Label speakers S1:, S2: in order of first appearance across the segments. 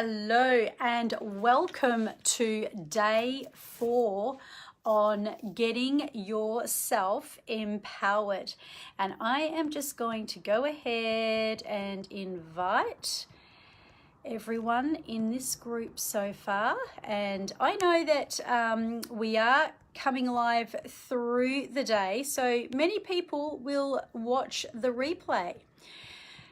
S1: Hello and welcome to day 4 on getting yourself empowered. And I am just going to go ahead and invite everyone in this group so far. And I know that we are coming live through the day, so many people will watch the replay.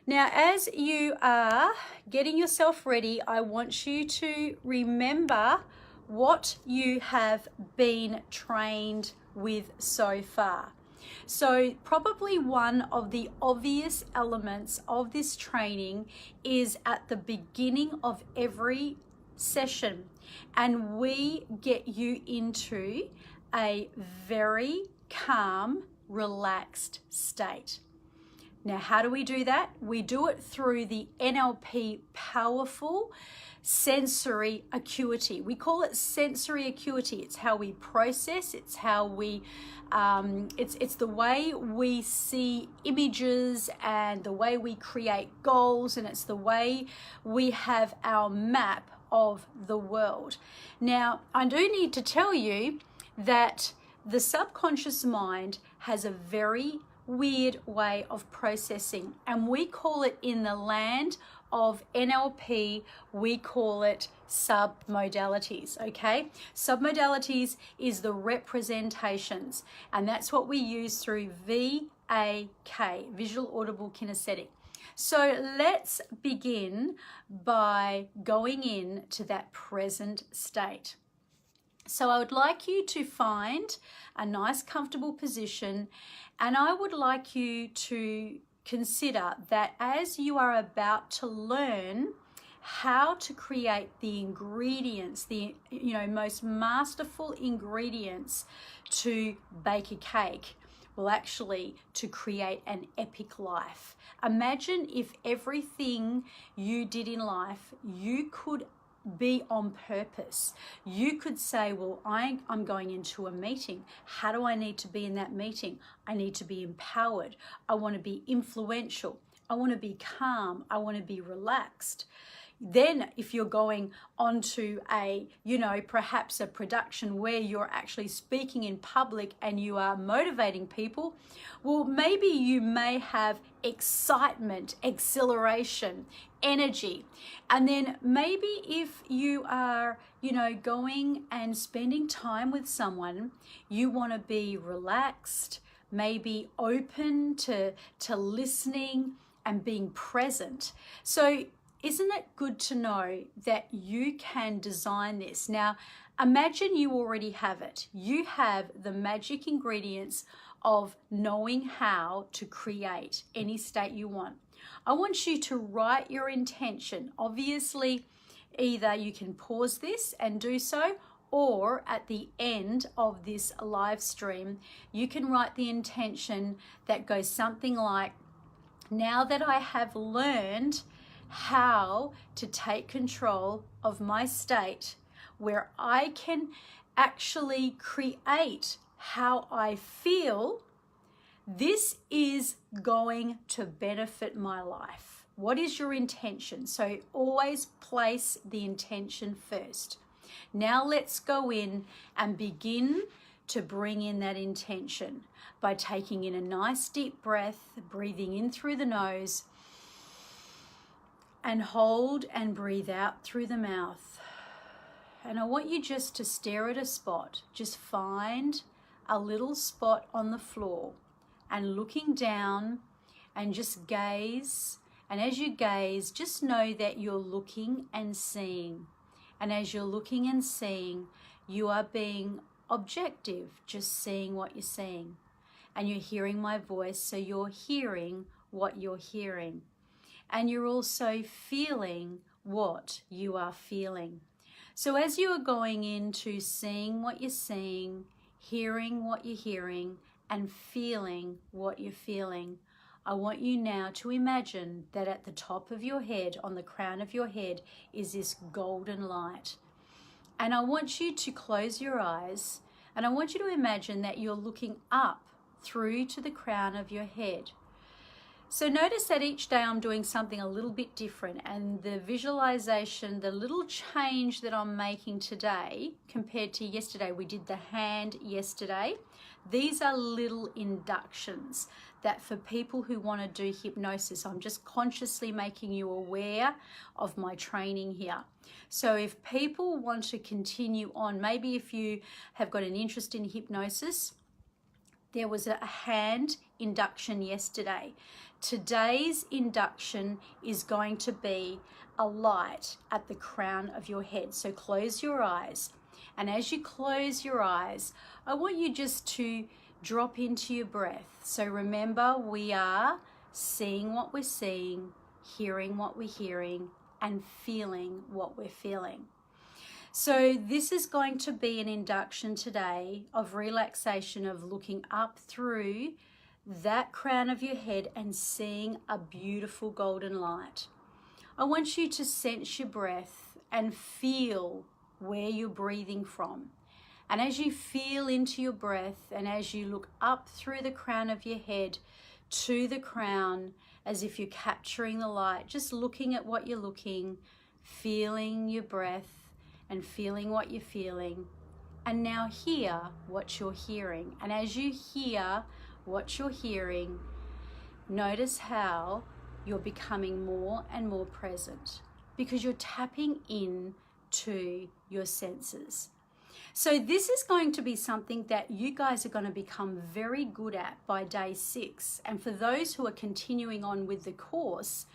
S1: Now, as you are getting yourself ready, I want you to remember what you have been trained with so far. So probably one of the obvious elements of this training is at the beginning of every session, and we get you into a very calm, relaxed state. Now, how do we do that? We do it through the NLP powerful sensory acuity. We call it sensory acuity. It's how we process. It's how we, it's the way we see images and the way we create goals, and it's the way we have our map of the world. Now, I do need to tell you that the subconscious mind has a very weird way of processing, and we call it, in the land of NLP, we call it submodalities. Okay, submodalities is the representations, and that's what we use through VAK, visual audible kinesthetic. So let's begin by going into that present state. So I would like you to find a nice comfortable position, and I would like you to consider that as you are about to learn how to create the ingredients, the most masterful ingredients to bake a cake, well, actually to create an epic life. Imagine if everything you did in life you could be on purpose. You could say, well, I'm going into a meeting. How do I need to be in that meeting? I need to be empowered. I want to be influential. I want to be calm. I want to be relaxed. Then if you're going onto a, perhaps a production where you're actually speaking in public and you are motivating people, well, maybe you may have excitement, exhilaration, energy. And then maybe if you are, going and spending time with someone, you want to be relaxed, maybe open to listening and being present. So isn't it good to know that you can design this? Now, imagine you already have it. You have the magic ingredients of knowing how to create any state you want. I want you to write your intention. Obviously, either you can pause this and do so, or at the end of this live stream, you can write the intention that goes something like, now that I have learned how to take control of my state, where I can actually create how I feel, this is going to benefit my life. What is your intention? So always place the intention first. Now let's go in and begin to bring in that intention by taking in a nice deep breath, breathing in through the nose, and hold and breathe out through the mouth. And I want you just to stare at a spot. Just find a little spot on the floor and looking down, and just gaze. And as you gaze, just know that you're looking and seeing. And as you're looking and seeing, you are being objective, just seeing what you're seeing. And you're hearing my voice, so you're hearing what you're hearing. And you're also feeling what you are feeling. So as you are going into seeing what you're seeing, hearing what you're hearing, and feeling what you're feeling, I want you now to imagine that at the top of your head, on the crown of your head, is this golden light. And I want you to close your eyes, and I want you to imagine that you're looking up through to the crown of your head. So notice that each day I'm doing something a little bit different, and the visualization, the little change that I'm making today compared to yesterday, we did the hand yesterday. These are little inductions that for people who want to do hypnosis, I'm just consciously making you aware of my training here. So if people want to continue on, maybe if you have got an interest in hypnosis, there was a hand induction yesterday. Today's induction is going to be a light at the crown of your head. So close your eyes. And as you close your eyes, I want you just to drop into your breath. So remember, we are seeing what we're seeing, hearing what we're hearing, and feeling what we're feeling. So this is going to be an induction today of relaxation, of looking up through that crown of your head and seeing a beautiful golden light. I want you to sense your breath and feel where you're breathing from. And as you feel into your breath and as you look up through the crown of your head to the crown, as if you're capturing the light, just looking at what you're looking, feeling your breath and feeling what you're feeling. And now hear what you're hearing. And as you hear what you're hearing, notice how you're becoming more and more present, because you're tapping in to your senses. So this is going to be something that you guys are going to become very good at by day 6. And for those who are continuing on with the course,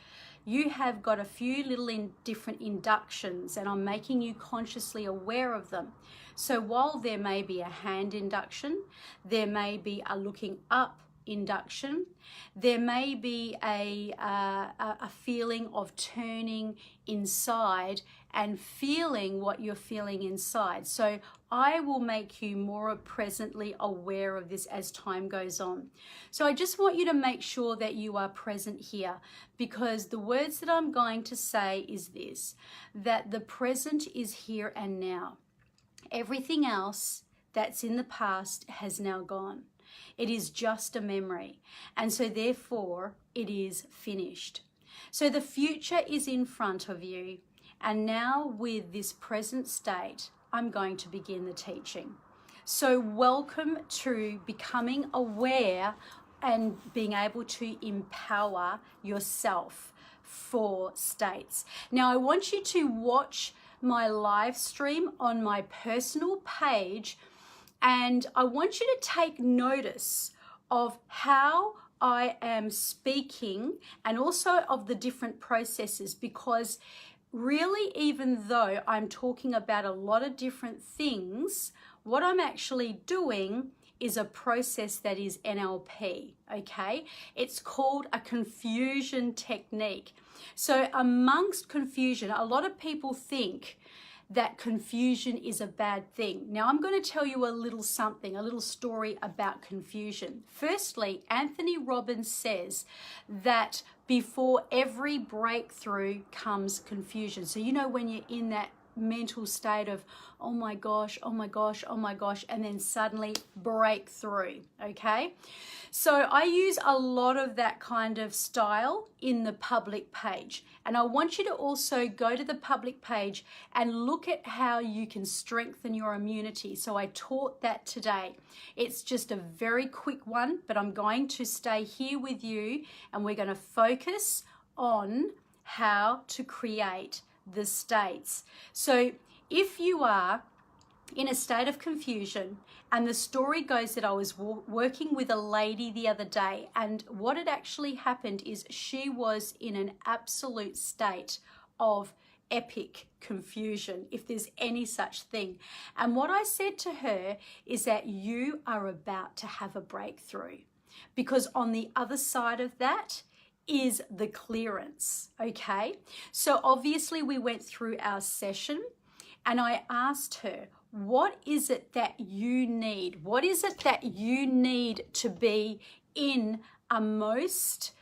S1: you have got a few little different inductions, and I'm making you consciously aware of them. So while there may be a hand induction, there may be a looking up induction, there may be a feeling of turning inside and feeling what you're feeling inside. So I will make you more presently aware of this as time goes on. So I just want you to make sure that you are present here, because the words that I'm going to say is this, that the present is here and now. Everything else that's in the past has now gone. It is just a memory, and so therefore it is finished. So the future is in front of you, and now with this present state, I'm going to begin the teaching. So welcome to becoming aware and being able to empower yourself for states. Now I want you to watch my live stream on my personal page, and I want you to take notice of how I am speaking and also of the different processes, because really, even though I'm talking about a lot of different things, what I'm actually doing is a process that is NLP, okay? It's called a confusion technique. So amongst confusion, a lot of people think that confusion is a bad thing. Now I'm going to tell you a little something, a little story about confusion. Firstly, Anthony Robbins says that before every breakthrough comes confusion. So you know when you're in that mental state of, oh my gosh, oh my gosh, oh my gosh, and then suddenly breakthrough, okay? So I use a lot of that kind of style in the public page. And I want you to also go to the public page and look at how you can strengthen your immunity. So I taught that today. It's just a very quick one, but I'm going to stay here with you and we're going to focus on how to create the states. So if you are in a state of confusion, and the story goes that I was working with a lady the other day, and what had actually happened is she was in an absolute state of epic confusion, if there's any such thing. And what I said to her is that you are about to have a breakthrough, because on the other side of that is the clearance, okay? So obviously we went through our session and I asked her, what is it that you need? What is it that you need to be in a most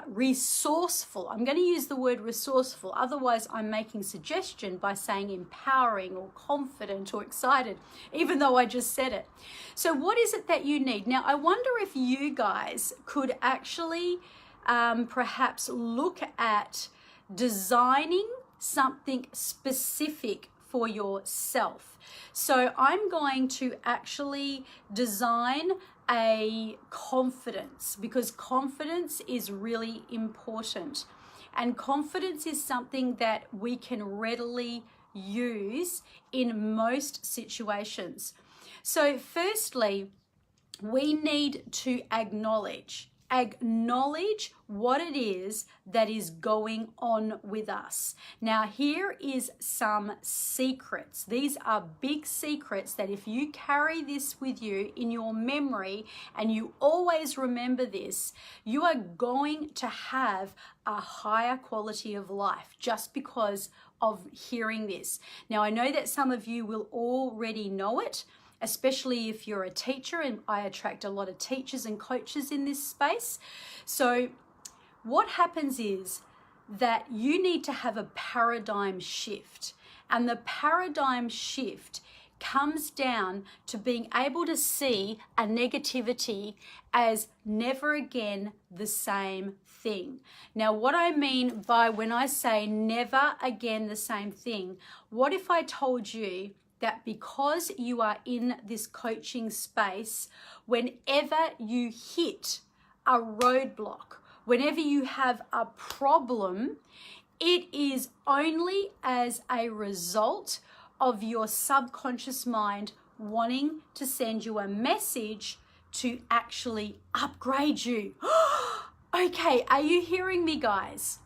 S1: resourceful? I'm going to use the word resourceful. Otherwise, I'm making suggestion by saying empowering or confident or excited, even though I just said it. So what is it that you need? Now, I wonder if you guys could actually perhaps look at designing something specific for yourself. So I'm going to actually design a confidence, because confidence is really important. And confidence is something that we can readily use in most situations. So firstly, we need to acknowledge what it is that is going on with us. Now, here is some secrets. These are big secrets that if you carry this with you in your memory and you always remember this, you are going to have a higher quality of life just because of hearing this. Now, I know that some of you will already know it, especially if you're a teacher, and I attract a lot of teachers and coaches in this space. So what happens is that you need to have a paradigm shift, and the paradigm shift comes down to being able to see a negativity as never again the same thing. Now, what I mean by when I say never again the same thing, what if I told you that because you are in this coaching space, whenever you hit a roadblock, whenever you have a problem, it is only as a result of your subconscious mind wanting to send you a message to actually upgrade you. Okay, are you hearing me, guys?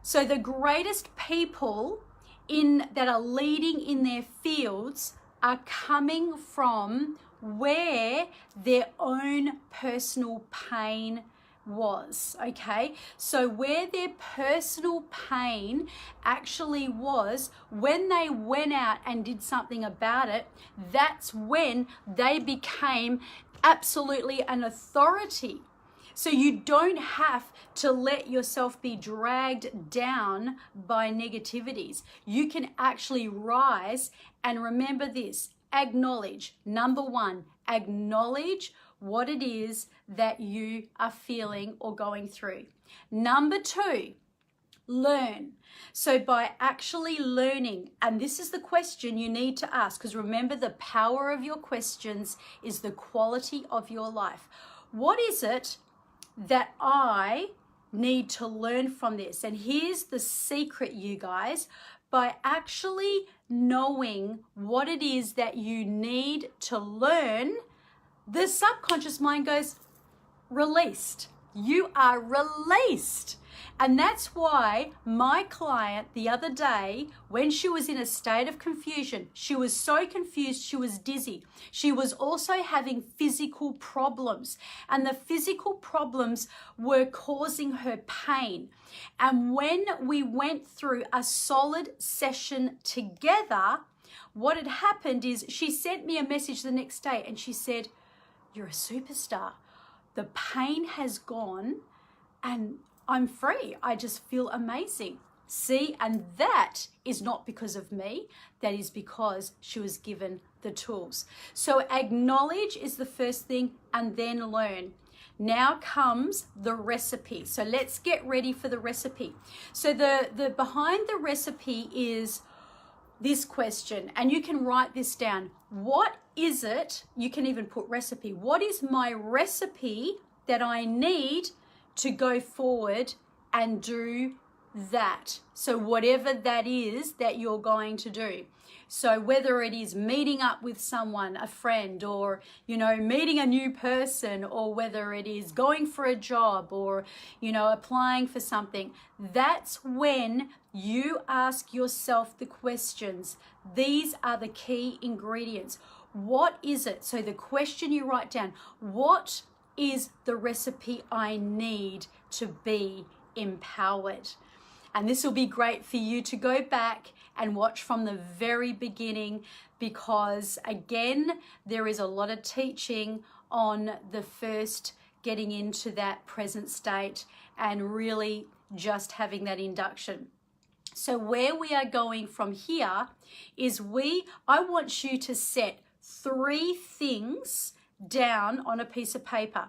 S1: So the greatest people that are leading in their fields are coming from where their own personal pain was, okay? So where their personal pain actually was, when they went out and did something about it, that's when they became absolutely an authority. So you don't have to let yourself be dragged down by negativities. You can actually rise, and remember this, acknowledge. Number one, acknowledge what it is that you are feeling or going through. Number two, learn. So by actually learning, and this is the question you need to ask, because remember, the power of your questions is the quality of your life. What is it that I need to learn from this? And here's the secret, you guys. By actually knowing what it is that you need to learn, the subconscious mind goes, released. You are released. And that's why my client the other day, when she was in a state of confusion, she was so confused, she was dizzy. She was also having physical problems, and the physical problems were causing her pain. And when we went through a solid session together, what had happened is she sent me a message the next day and she said, "You're a superstar. The pain has gone and I'm free. I just feel amazing." See, and that is not because of me. That is because she was given the tools. So acknowledge is the first thing, and then learn. Now comes the recipe. So let's get ready for the recipe. So the behind the recipe is this question, and you can write this down. What is it? You can even put recipe. What is my recipe that I need to go forward and do that? So whatever that is that you're going to do. So whether it is meeting up with someone, a friend, or, meeting a new person, or whether it is going for a job or, applying for something, that's when you ask yourself the questions. These are the key ingredients. What is it? So the question you write down, what is the recipe I need to be empowered? And this will be great for you to go back and watch from the very beginning, because again, there is a lot of teaching on the first getting into that present state and really just having that induction. So where we are going from here is I want you to set 3 things down on a piece of paper.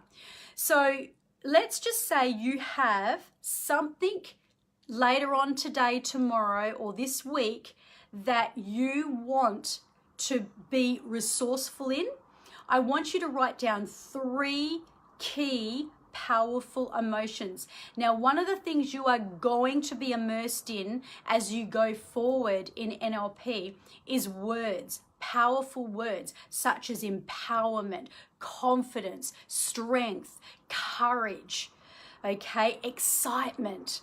S1: So let's just say you have something later on today, tomorrow, or this week that you want to be resourceful in. I want you to write down 3 key powerful emotions. Now, one of the things you are going to be immersed in as you go forward in NLP is words, powerful words such as empowerment, confidence, strength, courage, okay, excitement.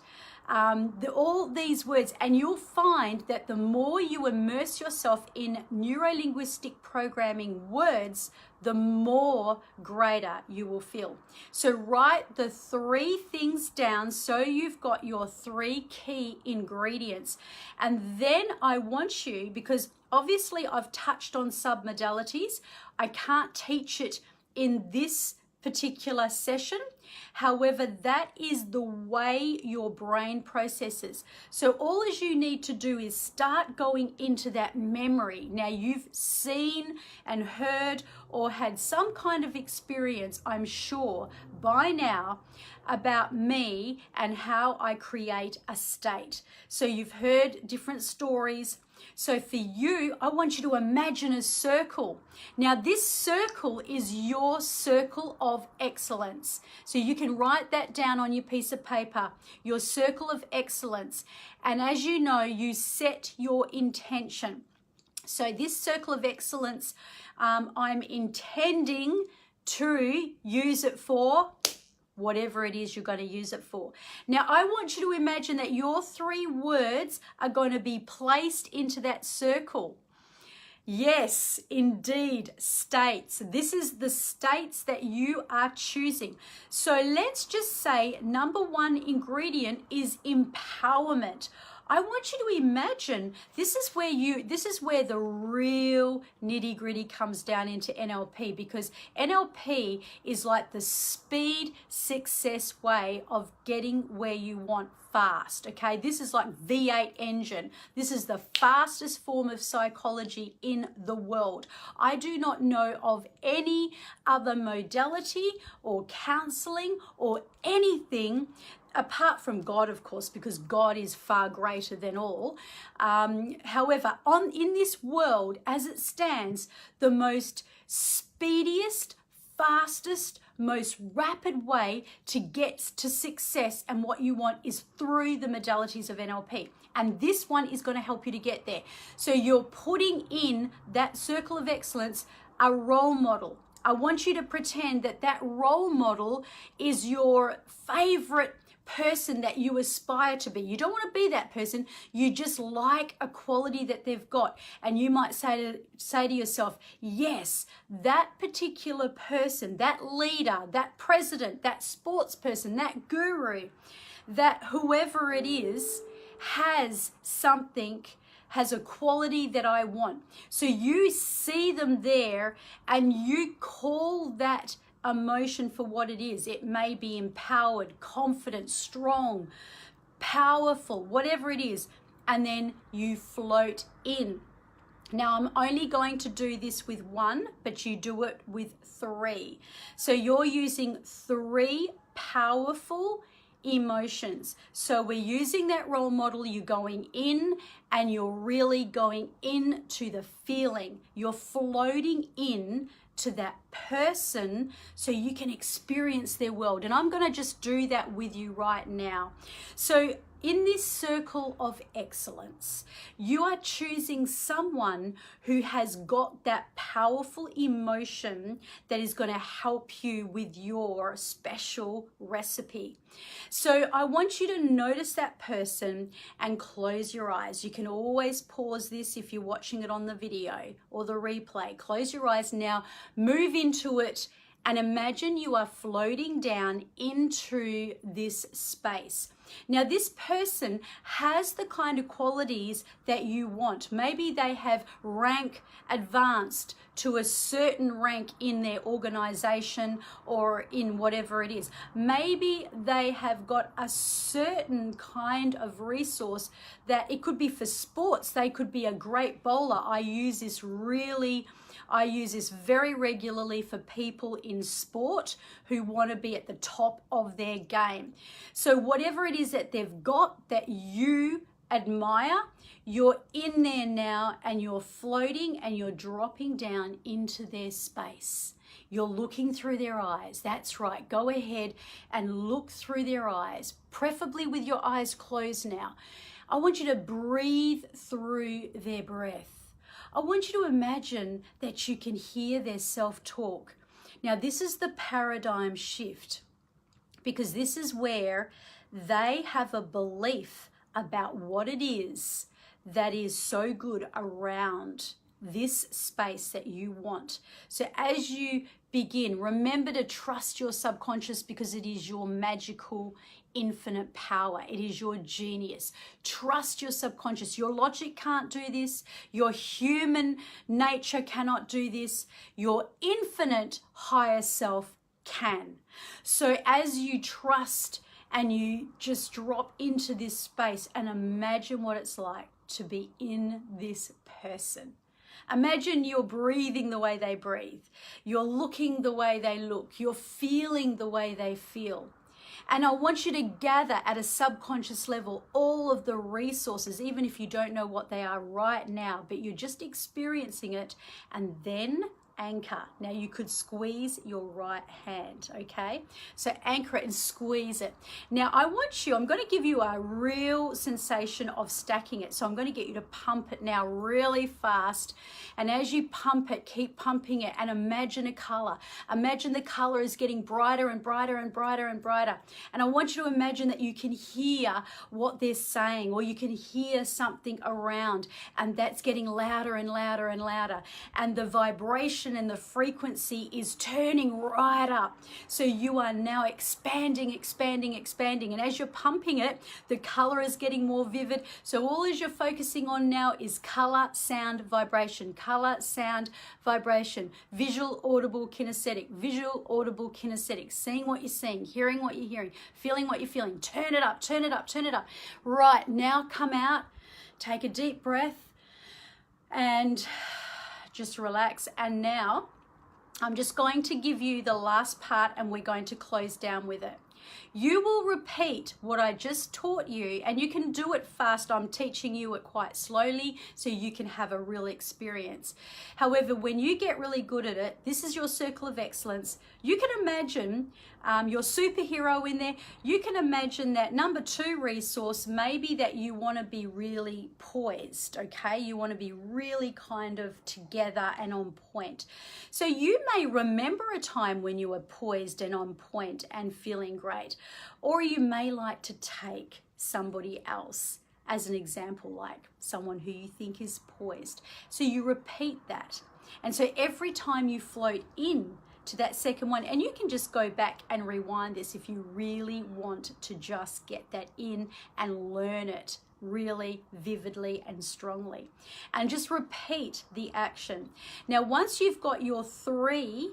S1: All these words, and you'll find that the more you immerse yourself in neuro-linguistic programming words, the more greater you will feel. So write the 3 things down so you've got your 3 key ingredients. And then I want you, because obviously I've touched on submodalities, I can't teach it in this particular session. However, that is the way your brain processes. So all as you need to do is start going into that memory. Now, you've seen and heard or had some kind of experience, I'm sure, by now about me and how I create a state. So you've heard different stories. So for you, I want you to imagine a circle. Now, this circle is your circle of excellence. So you can write that down on your piece of paper, your circle of excellence. And as you know, you set your intention. So this circle of excellence, I'm intending to use it for whatever it is you're going to use it for. Now, I want you to imagine that your 3 words are going to be placed into that circle. Yes, indeed, states. This is the states that you are choosing. So let's just say number 1 ingredient is empowerment. I want you to imagine this is where the real nitty-gritty comes down into NLP, because NLP is like the speed success way of getting where you want fast. Okay, this is like V8 engine. This is the fastest form of psychology in the world. I do not know of any other modality or counseling or anything apart from God, of course, because God is far greater than all. However, in this world, as it stands, the most speediest, fastest, most rapid way to get to success and what you want is through the modalities of NLP. And this one is going to help you to get there. So you're putting in that circle of excellence a role model. I want you to pretend that that role model is your favorite person that you aspire to be. You don't want to be that person. You just like a quality that they've got. And you might say to yourself, yes, that particular person, that leader, that president, that sports person, that guru, that whoever it is has something, has a quality that I want. So you see them there and you call that emotion for what it is. It may be empowered, confident, strong, powerful, whatever it is, and then you float in. Now, I'm only going to do this with 1, but you do it with 3. So you're using 3 powerful emotions. So we're using that role model. You're going in and you're really going into the feeling. You're floating in to that person so you can experience their world. And I'm going to just do that with you right now. So in this circle of excellence, you are choosing someone who has got that powerful emotion that is going to help you with your special recipe. So I want you to notice that person and close your eyes. You can always pause this if you're watching it on the video or the replay. Close your eyes now, move into it, and imagine you are floating down into this space. Now, this person has the kind of qualities that you want. Maybe they have rank advanced to a certain rank in their organization or in whatever it is. Maybe they have got a certain kind of resource that it could be for sports. They could be a great bowler. I use this really I use this very regularly for people in sport who want to be at the top of their game. So whatever it is that they've got that you admire, you're in there now and you're floating and you're dropping down into their space. You're looking through their eyes. That's right. Go ahead and look through their eyes, preferably with your eyes closed now. I want you to breathe through their breath. I want you to imagine that you can hear their self-talk. Now, this is the paradigm shift, because this is where they have a belief about what it is that is so good around this space that you want. So as you begin, remember to trust your subconscious, because it is your magical, infinite power. It is your genius. Trust your subconscious. Your logic can't do this. Your human nature cannot do this. Your infinite higher self can. So as you trust and you just drop into this space and imagine what it's like to be in this person. Imagine you're breathing the way they breathe. You're looking the way they look. You're feeling the way they feel. And I want you to gather at a subconscious level all of the resources, even if you don't know what they are right now, but you're just experiencing it, and then anchor. Now you could squeeze your right hand, okay? So anchor it and squeeze it. Now I'm going to give you a real sensation of stacking it. So I'm going to get you to pump it now really fast. And as you pump it, keep pumping it and imagine a color. Imagine the color is getting brighter and brighter and brighter and brighter. And I want you to imagine that you can hear what they're saying, or you can hear something around, and that's getting louder and louder and louder. And the vibration and the frequency is turning right up. So you are now expanding, expanding, expanding. And as you're pumping it, the color is getting more vivid. So all as you're focusing on now is color, sound, vibration, color, sound, vibration, visual, audible, kinesthetic, visual, audible, kinesthetic, seeing what you're seeing, hearing what you're hearing, feeling what you're feeling. Turn it up, turn it up, turn it up. Right, now come out, take a deep breath, and just relax. And now I'm just going to give you the last part, and we're going to close down with it. You will repeat what I just taught you, and you can do it fast. I'm teaching you it quite slowly so you can have a real experience. However, when you get really good at it, this is your circle of excellence. You can imagine your superhero in there. You can imagine that number 2 resource, maybe that you want to be really poised, okay? You want to be really kind of together and on point. So you may remember a time when you were poised and on point and feeling great. Or you may like to take somebody else as an example, like someone who you think is poised. So you repeat that. And so every time you float in to that second one, and you can just go back and rewind this if you really want to just get that in and learn it really vividly and strongly, and just repeat the action. Now once you've got your 3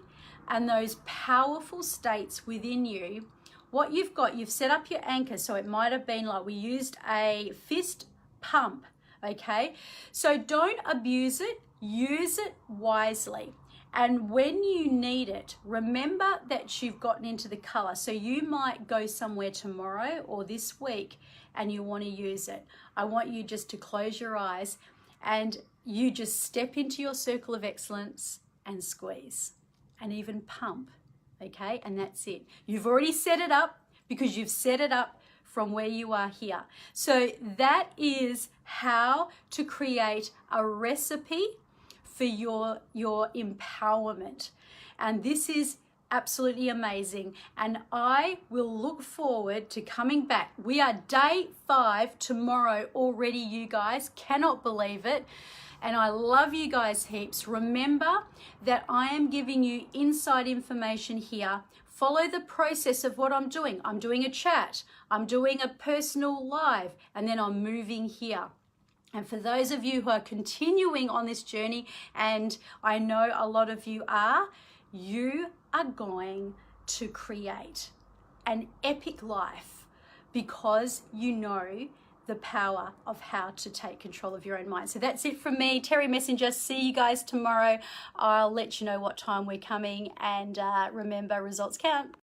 S1: and those powerful states within you, what you've got, you've set up your anchor. So it might have been like we used a fist pump, okay? So don't abuse it, use it wisely. And when you need it, remember that you've gotten into the color. So you might go somewhere tomorrow or this week and you want to use it. I want you just to close your eyes and you just step into your circle of excellence and squeeze and even pump, okay? And that's it. You've already set it up because you've set it up from where you are here. So that is how to create a recipe for your empowerment. And this is absolutely amazing. And I will look forward to coming back. We are day 5 tomorrow already, you guys. Cannot believe it. And I love you guys heaps. Remember that I am giving you inside information here. Follow the process of what I'm doing. I'm doing a chat. I'm doing a personal live. And then I'm moving here. And for those of you who are continuing on this journey, and I know a lot of you are going to create an epic life because you know the power of how to take control of your own mind. So that's it from me, Terry Messenger. See you guys tomorrow. I'll let you know what time we're coming, and remember, results count.